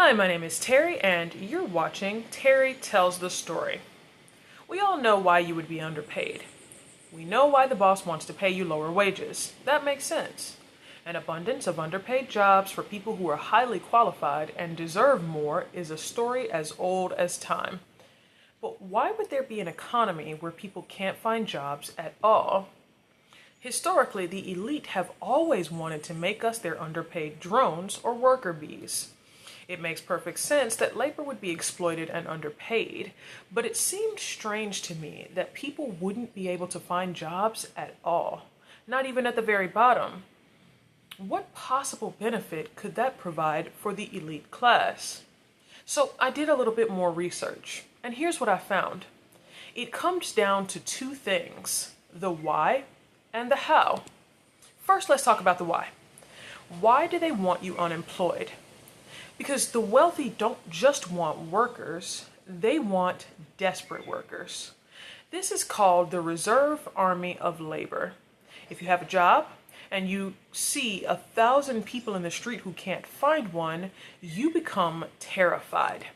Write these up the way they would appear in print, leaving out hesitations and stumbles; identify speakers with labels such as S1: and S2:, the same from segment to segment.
S1: Hi, my name is Terry, and you're watching Terry Tells the Story. We all know why you would be underpaid. We know why the boss wants to pay you lower wages. That makes sense. An abundance of underpaid jobs for people who are highly qualified and deserve more is a story as old as time. But why would there be an economy where people can't find jobs at all? Historically, the elite have always wanted to make us their underpaid drones or worker bees. It makes perfect sense that labor would be exploited and underpaid, but it seemed strange to me that people wouldn't be able to find jobs at all, not even at the very bottom. What possible benefit could that provide for the elite class? So I did a little bit more research, and here's what I found. It comes down to two things: the why and the how. First, let's talk about the why. Why do they want you unemployed? Because the wealthy don't just want workers, they want desperate workers. This is called the reserve army of labor. If you have a job and you see 1,000 people in the street who can't find one, you become terrified.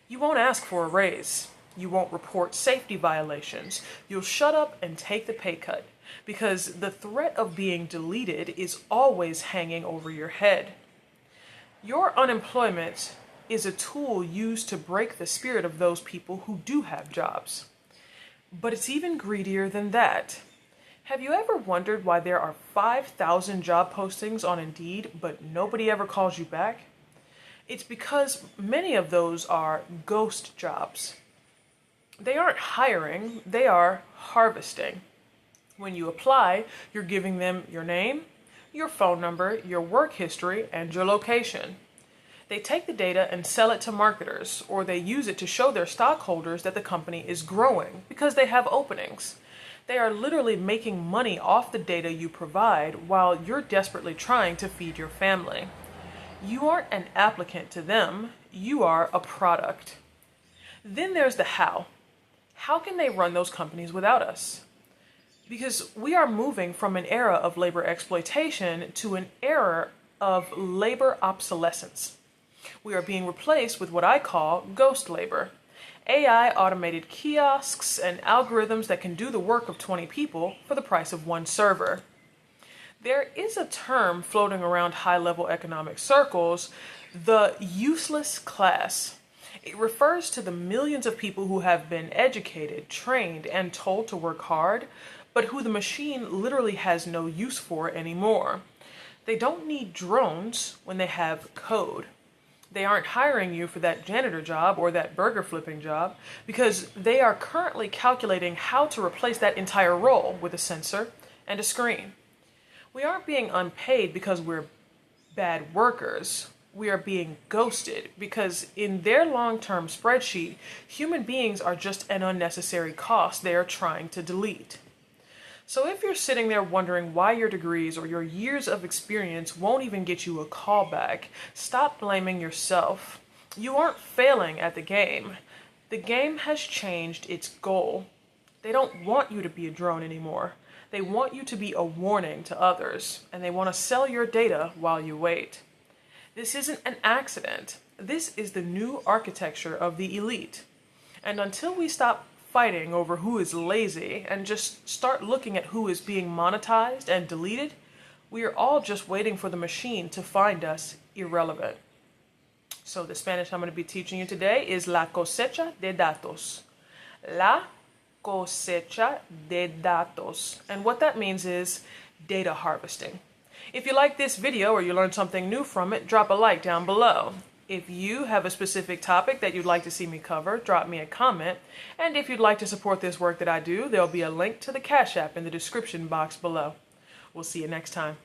S1: You won't ask for a raise. You won't report safety violations. You'll shut up and take the pay cut because the threat of being deleted is always hanging over your head. Your unemployment is a tool used to break the spirit of those people who do have jobs. But it's even greedier than that. Have you ever wondered why there are 5,000 job postings on Indeed, but nobody ever calls you back? It's because many of those are ghost jobs. They aren't hiring, they are harvesting. When you apply, you're giving them your name, your phone number, your work history, and your location. They take the data and sell it to marketers, or they use it to show their stockholders that the company is growing because they have openings. They are literally making money off the data you provide while you're desperately trying to feed your family. You aren't an applicant to them, you are a product. Then there's the how. How can they run those companies without us? Because we are moving from an era of labor exploitation to an era of labor obsolescence. We are being replaced with what I call ghost labor. AI automated kiosks and algorithms that can do the work of 20 people for the price of one server. There is a term floating around high-level economic circles, the useless class. It refers to the millions of people who have been educated, trained, and told to work hard, but who the machine literally has no use for anymore. They don't need drones when they have code. They aren't hiring you for that janitor job or that burger flipping job because they are currently calculating how to replace that entire role with a sensor and a screen. We aren't being unpaid because we're bad workers. We are being ghosted because in their long-term spreadsheet, human beings are just an unnecessary cost they are trying to delete. So if you're sitting there wondering why your degrees or your years of experience won't even get you a call back, stop blaming yourself. You aren't failing at the game. The game has changed its goal. They don't want you to be a drone anymore. They want you to be a warning to others, and they want to sell your data while you wait. This isn't an accident. This is the new architecture of the elite. And until we stop fighting over who is lazy and just start looking at who is being monetized and deleted, we are all just waiting for the machine to find us irrelevant. So the Spanish I'm going to be teaching you today is la cosecha de datos. La cosecha de datos. And what that means is data harvesting. If you like this video or you learned something new from it, drop a like down below. If you have a specific topic that you'd like to see me cover, drop me a comment. And if you'd like to support this work that I do, there'll be a link to the Cashapp in the description box below. We'll see you next time.